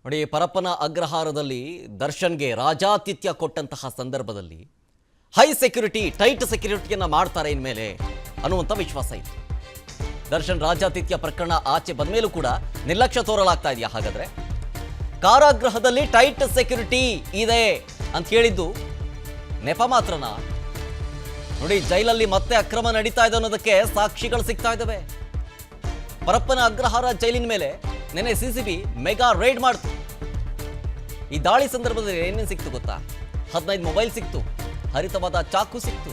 ನೋಡಿ, ಪರಪ್ಪನ ಅಗ್ರಹಾರದಲ್ಲಿ ದರ್ಶನ್ಗೆ ರಾಜಾತಿಥ್ಯ ಕೊಟ್ಟಂತಹ ಸಂದರ್ಭದಲ್ಲಿ ಹೈ ಸೆಕ್ಯೂರಿಟಿ, ಟೈಟ್ ಸೆಕ್ಯೂರಿಟಿಯನ್ನು ಮಾಡ್ತಾರೆ ಇನ್ಮೇಲೆ ಅನ್ನುವಂಥ ವಿಶ್ವಾಸ ಇತ್ತು. ದರ್ಶನ್ ರಾಜಾತಿಥ್ಯ ಪ್ರಕರಣ ಆಚೆ ಬಂದ ಮೇಲೂ ಕೂಡ ನಿರ್ಲಕ್ಷ್ಯ ತೋರಲಾಗ್ತಾ ಇದೆಯಾ? ಹಾಗಾದ್ರೆ ಕಾರಾಗೃಹದಲ್ಲಿ ಟೈಟ್ ಸೆಕ್ಯೂರಿಟಿ ಇದೆ ಅಂತ ಹೇಳಿದ್ದು ನೆಪ ಮಾತ್ರನಾ? ನೋಡಿ, ಜೈಲಲ್ಲಿ ಮತ್ತೆ ಅಕ್ರಮ ನಡೀತಾ ಇದೆ ಅನ್ನೋದಕ್ಕೆ ಸಾಕ್ಷಿಗಳು ಸಿಗ್ತಾ ಇದ್ದಾವೆ. ಪರಪ್ಪನ ಅಗ್ರಹಾರ ಜೈಲಿನ ಮೇಲೆ ನೆನೆ ಸಿಸಿಬಿ ಮೆಗಾ ರೈಡ್ ಮಾಡ್ತು. ಈ ದಾಳಿ ಸಂದರ್ಭದಲ್ಲಿ ಏನೇನು ಸಿಕ್ತು ಗೊತ್ತಾ? 15 ಮೊಬೈಲ್ ಸಿಕ್ತು, ಹರಿತವಾದ ಚಾಕು ಸಿಕ್ತು.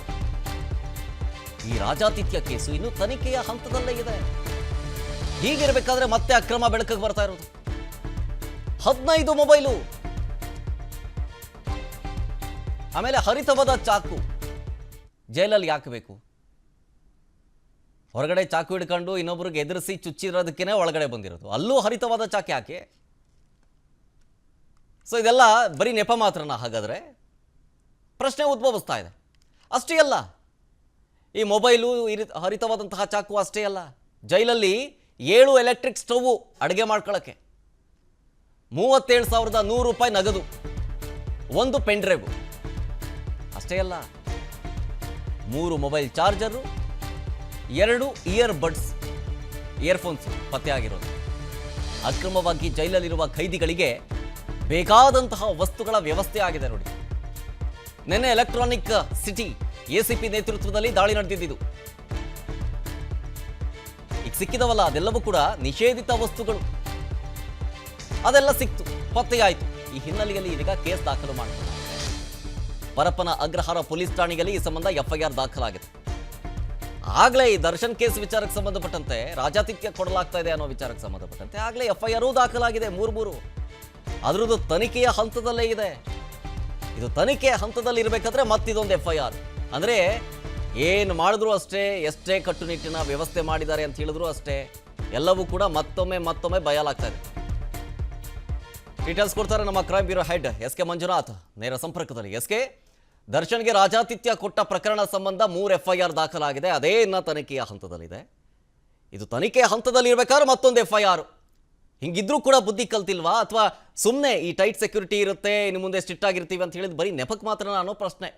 ಈ ರಾಜಾತಿಥ್ಯ ಕೇಸು ಇನ್ನು ತನಿಖೆಯ ಹಂತದಲ್ಲೇ ಇದೆ. ಹೀಗಿರಬೇಕಾದ್ರೆ ಮತ್ತೆ ಅಕ್ರಮ ಬೆಳಕಿಗೆ ಬರ್ತಾ ಇರೋದು. 15 ಮೊಬೈಲು, ಆಮೇಲೆ ಹರಿತವಾದ ಚಾಕು. ಜೈಲಲ್ಲಿ ಯಾಕೆ ಬೇಕು? ಹೊರಗಡೆ ಚಾಕು ಹಿಡ್ಕೊಂಡು ಇನ್ನೊಬ್ರಿಗೆ ಎದುರಿಸಿ ಚುಚ್ಚಿರೋದಕ್ಕೇನೆ ಒಳಗಡೆ ಬಂದಿರೋದು. ಅಲ್ಲೂ ಹರಿತವಾದ ಚಾಕು ಯಾಕೆ? ಸೊ ಇದೆಲ್ಲ ಬರೀ ನೆಪ ಮಾತ್ರನಾ? ಹಾಗಾದರೆ ಪ್ರಶ್ನೆ ಉದ್ಭವಿಸ್ತಾ ಇದೆ. ಅಷ್ಟೇ ಅಲ್ಲ, ಈ ಮೊಬೈಲು, ಹರಿತವಾದಂತಹ ಚಾಕು ಅಷ್ಟೇ ಅಲ್ಲ, ಜೈಲಲ್ಲಿ 7 ಎಲೆಕ್ಟ್ರಿಕ್ ಸ್ಟವ್ ಅಡುಗೆ ಮಾಡ್ಕೊಳ್ಳೋಕ್ಕೆ, 37,100 ರೂಪಾಯಿ ನಗದು, 1 ಪೆನ್ ಡ್ರೈವ್. ಅಷ್ಟೇ ಅಲ್ಲ, 3 mobile charger, 2 ear buds, earphones ಪತ್ತೆ ಆಗಿರೋದು. ಅಕ್ರಮವಾಗಿ ಜೈಲಲ್ಲಿರುವ ಖೈದಿಗಳಿಗೆ ಬೇಕಾದಂತಹ ವಸ್ತುಗಳ ವ್ಯವಸ್ಥೆ ಆಗಿದೆ. ನೋಡಿ, ನಿನ್ನೆ ಎಲೆಕ್ಟ್ರಾನಿಕ್ ಸಿಟಿ ACP ನೇತೃತ್ವದಲ್ಲಿ ದಾಳಿ ನಡೆದಿದ್ದು. ಈಗ ಸಿಕ್ಕಿದವಲ್ಲ ಅದೆಲ್ಲವೂ ಕೂಡ ನಿಷೇಧಿತ ವಸ್ತುಗಳು. ಅದೆಲ್ಲ ಸಿಕ್ತು, ಪತ್ತೆಯಾಯಿತು. ಈ ಹಿನ್ನೆಲೆಯಲ್ಲಿ ಇದೀಗ ಕೇಸ್ ದಾಖಲು ಮಾಡಲಾಗಿದೆ. ಪರಪ್ಪನ ಅಗ್ರಹಾರ ಪೊಲೀಸ್ ಠಾಣೆಯಲ್ಲಿ ಈ ಸಂಬಂಧ FIR ದಾಖಲಾಗಿದೆ. ಆಗಲೇ ಈ ದರ್ಶನ್ ಕೇಸ್ ವಿಚಾರಕ್ಕೆ ಸಂಬಂಧಪಟ್ಟಂತೆ, ರಾಜಾತಿಥ್ಯ ಕೊಡಲಾಗ್ತಾ ಇದೆ ಅನ್ನೋ ವಿಚಾರಕ್ಕೆ ಸಂಬಂಧಪಟ್ಟಂತೆ ಆಗಲೇ FIR ದಾಖಲಾಗಿದೆ. 3 ಅದರದ್ದು ತನಿಖೆಯ ಹಂತದಲ್ಲೇ ಇದೆ. ಇದು ತನಿಖೆಯ ಹಂತದಲ್ಲಿ ಇರಬೇಕಾದ್ರೆ ಮತ್ತಿದೊಂದು FIR. ಅಂದರೆ ಏನು ಮಾಡಿದ್ರು ಅಷ್ಟೇ, ಎಷ್ಟೇ ಕಟ್ಟುನಿಟ್ಟಿನ ವ್ಯವಸ್ಥೆ ಮಾಡಿದ್ದಾರೆ ಅಂತ ಹೇಳಿದ್ರು ಅಷ್ಟೇ, ಎಲ್ಲವೂ ಕೂಡ ಮತ್ತೊಮ್ಮೆ ಬಯಲಾಗ್ತಾ ಇದೆ. ಡೀಟೇಲ್ಸ್ ಕೊಡ್ತಾರೆ ನಮ್ಮ crime bureau head SK Manjunath ನೇರ ಸಂಪರ್ಕದಲ್ಲಿ. SK, ದರ್ಶನ್ಗೆ ರಾಜಾತಿಥ್ಯ ಕೊಟ್ಟ ಪ್ರಕರಣ ಸಂಬಂಧ 3 FIR ದಾಖಲಾಗಿದೆ. ಅದೇ ಇನ್ನ ತನಿಖೆಯ ಹಂತದಲ್ಲಿದೆ. ಇದು ತನಿಖೆಯ ಹಂತದಲ್ಲಿ ಇರಬೇಕಾದ್ರೆ ಮತ್ತೊಂದು FIR. ಹಿಂಗಿದ್ರೂ ಕೂಡ ಬುದ್ಧಿ ಕಲ್ತಿಲ್ವಾ? ಅಥವಾ ಸುಮ್ಮನೆ ಈ ಟೈಟ್ ಸೆಕ್ಯೂರಿಟಿ ಇರುತ್ತೆ, ಇನ್ನು ಮುಂದೆ ಸ್ಟ್ರಿಕ್ಟ್ ಆಗಿರ್ತೀವಿ ಅಂತ ಹೇಳಿದ್ ಬರೀ ನೆಪಕ್ಕೆ ಮಾತ್ರ ಅನ್ನೋ ಪ್ರಶ್ನೆ.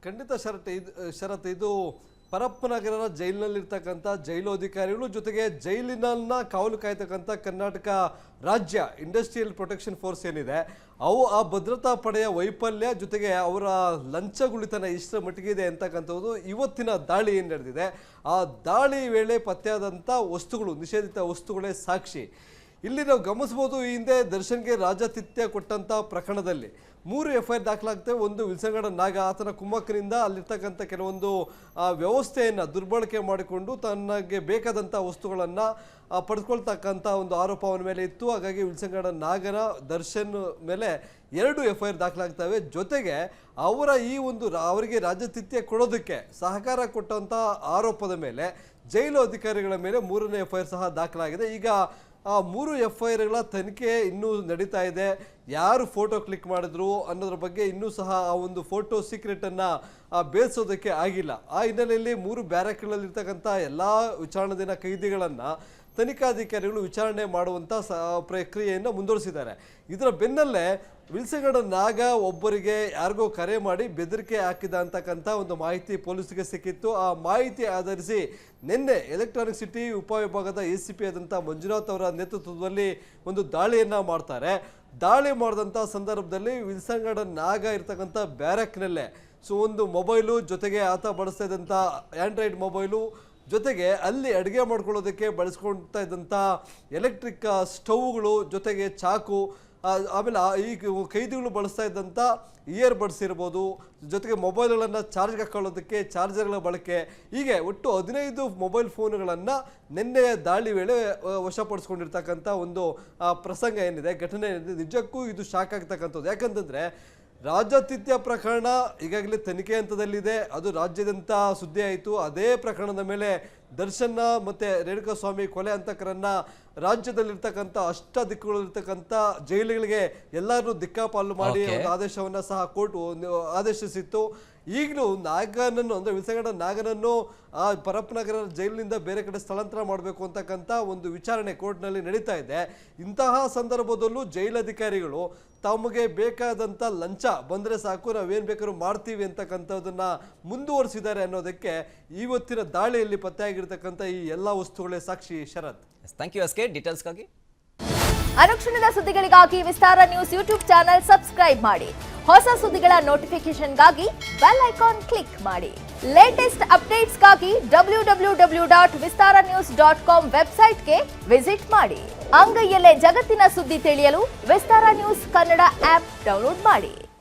ಖಂಡಿತ ಶರತ್, ಇದು ಪರಪ್ಪನಗರ ಜೈಲಿನಲ್ಲಿರ್ತಕ್ಕಂಥ ಜೈಲು ಅಧಿಕಾರಿಗಳು ಜೊತೆಗೆ ಜೈಲಿನ ಕಾವಲು ಕಾಯ್ತಕ್ಕಂಥ ಕರ್ನಾಟಕ ರಾಜ್ಯ ಇಂಡಸ್ಟ್ರಿಯಲ್ ಪ್ರೊಟೆಕ್ಷನ್ ಫೋರ್ಸ್ ಏನಿದೆ, ಅವು ಆ ಭದ್ರತಾ ಪಡೆಯ ವೈಫಲ್ಯ ಜೊತೆಗೆ ಅವರ ಲಂಚಗುಳಿತನ ಇಷ್ಟರ ಮಟ್ಟಿಗೆ ಇದೆ ಅಂತಕ್ಕಂಥದ್ದು ಇವತ್ತಿನ ದಾಳಿ ಏನು ನಡೆದಿದೆ. ಆ ದಾಳಿ ವೇಳೆ ಪತ್ತೆಯಾದಂಥ ವಸ್ತುಗಳು, ನಿಷೇಧಿತ ವಸ್ತುಗಳೇ ಸಾಕ್ಷಿ. ಇಲ್ಲಿ ನಾವು ಗಮನಿಸ್ಬೋದು, ಈ ಹಿಂದೆ ದರ್ಶನ್ಗೆ ರಾಜಾತಿಥ್ಯ ಕೊಟ್ಟಂಥ ಪ್ರಕರಣದಲ್ಲಿ 3 FIR ದಾಖಲಾಗ್ತವೆ. ಒಂದು ವಿಲ್ಸಂಗಡ ನಾಗ, ಆತನ ಕುಮ್ಮಕ್ಕನಿಂದ ಅಲ್ಲಿರ್ತಕ್ಕಂಥ ಕೆಲವೊಂದು ವ್ಯವಸ್ಥೆಯನ್ನು ದುರ್ಬಳಕೆ ಮಾಡಿಕೊಂಡು ತನಗೆ ಬೇಕಾದಂಥ ವಸ್ತುಗಳನ್ನು ಪಡೆದುಕೊಳ್ತಕ್ಕಂಥ ಒಂದು ಆರೋಪ ಅವನ ಮೇಲೆ ಇತ್ತು. ಹಾಗಾಗಿ ವಿಲ್ಸಂಗಡ ನಾಗನ ದರ್ಶನ್ ಮೇಲೆ 2 FIR ದಾಖಲಾಗ್ತವೆ. ಜೊತೆಗೆ ಅವರಿಗೆ ರಾಜಾತಿಥ್ಯ ಕೊಡೋದಕ್ಕೆ ಸಹಕಾರ ಕೊಟ್ಟಂಥ ಆರೋಪದ ಮೇಲೆ ಜೈಲು ಅಧಿಕಾರಿಗಳ ಮೇಲೆ 3ನೇ FIR ಸಹ ದಾಖಲಾಗಿದೆ. ಈಗ ಆ 3 FIRಗಳ ತನಿಖೆ ಇನ್ನೂ ನಡೀತಾ ಇದೆ. ಯಾರು ಫೋಟೋ ಕ್ಲಿಕ್ ಮಾಡಿದ್ರು ಅನ್ನೋದ್ರ ಬಗ್ಗೆ ಇನ್ನೂ ಸಹ ಆ ಒಂದು ಫೋಟೋ ಸೀಕ್ರೆಟನ್ನು ಬೇಯಿಸೋದಕ್ಕೆ ಆಗಿಲ್ಲ. ಆ ಹಿನ್ನೆಲೆಯಲ್ಲಿ 3 ಬ್ಯಾರಕ್ಗಳಲ್ಲಿರ್ತಕ್ಕಂಥ ಎಲ್ಲ ವಿಚಾರಣಾಧೀನ ಖೈದಿಗಳನ್ನು ತನಿಖಾಧಿಕಾರಿಗಳು ವಿಚಾರಣೆ ಮಾಡುವಂಥ ಪ್ರಕ್ರಿಯೆಯನ್ನು ಮುಂದುವರಿಸಿದ್ದಾರೆ. ಇದರ ಬೆನ್ನಲ್ಲೇ ವಿಲ್ಸಂಗಡ ನಾಗ ಒಬ್ಬರಿಗೆ ಯಾರಿಗೋ ಕರೆ ಮಾಡಿ ಬೆದರಿಕೆ ಹಾಕಿದ ಅಂತಕ್ಕಂಥ ಒಂದು ಮಾಹಿತಿ ಪೊಲೀಸರಿಗೆ ಸಿಕ್ಕಿತ್ತು. ಆ ಮಾಹಿತಿ ಆಧರಿಸಿ ನಿನ್ನೆ ಎಲೆಕ್ಟ್ರಾನಿಕ್ ಸಿಟಿ ಉಪವಿಭಾಗದ ACP ಆದಂಥ ಮಂಜುನಾಥ್ ಅವರ ನೇತೃತ್ವದಲ್ಲಿ ಒಂದು ದಾಳಿಯನ್ನು ಮಾಡ್ತಾರೆ. ದಾಳಿ ಮಾಡಿದಂಥ ಸಂದರ್ಭದಲ್ಲಿ ವಿಲ್ಸಂಗಡ ನಾಗ ಇರ್ತಕ್ಕಂಥ ಬ್ಯಾರಕ್ನಲ್ಲೇ ಒಂದು ಮೊಬೈಲು, ಜೊತೆಗೆ ಆತ ಬಳಸ್ತಾ ಇದ್ದಂಥ ಆ್ಯಂಡ್ರಾಯ್ಡ್ ಮೊಬೈಲು, ಜೊತೆಗೆ ಅಲ್ಲಿ ಅಡುಗೆ ಮಾಡ್ಕೊಳ್ಳೋದಕ್ಕೆ ಬಳಸ್ಕೊಳ್ತಾ ಇದ್ದಂಥ ಎಲೆಕ್ಟ್ರಿಕ್ ಸ್ಟವ್ಗಳು, ಜೊತೆಗೆ ಚಾಕು, ಆಮೇಲೆ ಈ ಖೈದಿಗಳು ಬಳಸ್ತಾ ಇದ್ದಂಥ ಇಯರ್ ಬಡ್ಸ್ ಇರ್ಬೋದು, ಜೊತೆಗೆ ಮೊಬೈಲ್ಗಳನ್ನು ಚಾರ್ಜ್ಗೆ ಹಾಕೊಳ್ಳೋದಕ್ಕೆ ಚಾರ್ಜರ್ಗಳ ಬಳಕೆ, ಹೀಗೆ ಒಟ್ಟು 15 ಮೊಬೈಲ್ ಫೋನ್ಗಳನ್ನು ನಿನ್ನೆಯ ದಾಳಿ ವೇಳೆ ವಶಪಡಿಸ್ಕೊಂಡಿರ್ತಕ್ಕಂಥ ಒಂದು ಪ್ರಸಂಗ ಏನಿದೆ, ಘಟನೆ ಏನಿದೆ, ನಿಜಕ್ಕೂ ಇದು ಶಾಕ್ ಆಗ್ತಕ್ಕಂಥದ್ದು. ಯಾಕಂತಂದರೆ ರಾಜಾತಿಥ್ಯ ಪ್ರಕರಣ ಈಗಾಗಲೇ ತನಿಖೆ ಹಂತದಲ್ಲಿದೆ. ಅದು ರಾಜ್ಯಾದ್ಯಂತ ಸುದ್ದಿ ಆಯಿತು. ಅದೇ ಪ್ರಕರಣದ ಮೇಲೆ ದರ್ಶನ್ನ ಮತ್ತು ರೇಣುಕಾಸ್ವಾಮಿ ಕೊಲೆ ಹಂತಕರನ್ನು ರಾಜ್ಯದಲ್ಲಿರ್ತಕ್ಕಂಥ ದಿಕ್ಕುಗಳಿರ್ತಕ್ಕಂಥ ಜೈಲುಗಳಿಗೆ ಎಲ್ಲರೂ ದಿಕ್ಕಾಪಾಲು ಮಾಡಿ ಒಂದು ಆದೇಶವನ್ನು ಸಹ ಕೋರ್ಟ್ ಆದೇಶಿಸಿತ್ತು. ಈಗಲೂ ನಾಗನನ್ನು ಅಂದರೆ ವಿಲ್ಸಗಡ್ಡ ನಾಗನನ್ನು ಆ ಪರಪ್ಪನಗರ ಜೈಲಿನಿಂದ ಬೇರೆ ಕಡೆ ಸ್ಥಳಾಂತರ ಮಾಡಬೇಕು ಅಂತಕ್ಕಂಥ ಒಂದು ವಿಚಾರಣೆ ಕೋರ್ಟ್ನಲ್ಲಿ ನಡೀತಾ ಇದೆ. ಇಂತಹ ಸಂದರ್ಭದಲ್ಲೂ ಜೈಲಧಿಕಾರಿಗಳು ತಮಗೆ ಬೇಕಾದಂಥ ಲಂಚ ಬಂದರೆ ಸಾಕು, ನಾವೇನು ಬೇಕಾದ್ರೂ ಮಾಡ್ತೀವಿ ಅಂತಕ್ಕಂಥದ್ದನ್ನು ಮುಂದುವರಿಸಿದ್ದಾರೆ ಅನ್ನೋದಕ್ಕೆ ಇವತ್ತಿನ ದಾಳಿಯಲ್ಲಿ ಪತ್ತೆಯಾಗಿರ್ತಕ್ಕಂಥ ಈ ಎಲ್ಲ ವಸ್ತುಗಳೇ ಸಾಕ್ಷಿ. ಶರತ್, ಥ್ಯಾಂಕ್ ಯು SK. ಡೀಟೇಲ್ಸ್ಗಾಗಿ ಅನುಕ್ಷಣದ ಸುದ್ದಿಗಳಿಗಾಗಿ ವಿಸ್ತಾರ ನ್ಯೂಸ್ ಯೂಟ್ಯೂಬ್ ಚಾನೆಲ್ ಸಬ್ಸ್ಕ್ರೈಬ್ ಮಾಡಿ. ಹೊಸ ಸುದ್ದಿಗಳ ನೋಟಿಫಿಕೇಶನ್ಗಾಗಿ ಬೆಲ್ ಐಕಾನ್ ಕ್ಲಿಕ್ ಮಾಡಿ. ಲೇಟೆಸ್ಟ್ ಅಪ್ಡೇಟ್ಸ್ಗಾಗಿ www.vistaranews.com ವೆಬ್ಸೈಟ್ಗೆ ವಿಸಿಟ್ ಮಾಡಿ. ಅಂಗೈಯಲ್ಲೇ ಜಗತ್ತಿನ ಸುದ್ದಿ ತಿಳಿಯಲು ವಿಸ್ತಾರ ನ್ಯೂಸ್ ಕನ್ನಡ ಆಪ್ ಡೌನ್ಲೋಡ್ ಮಾಡಿ.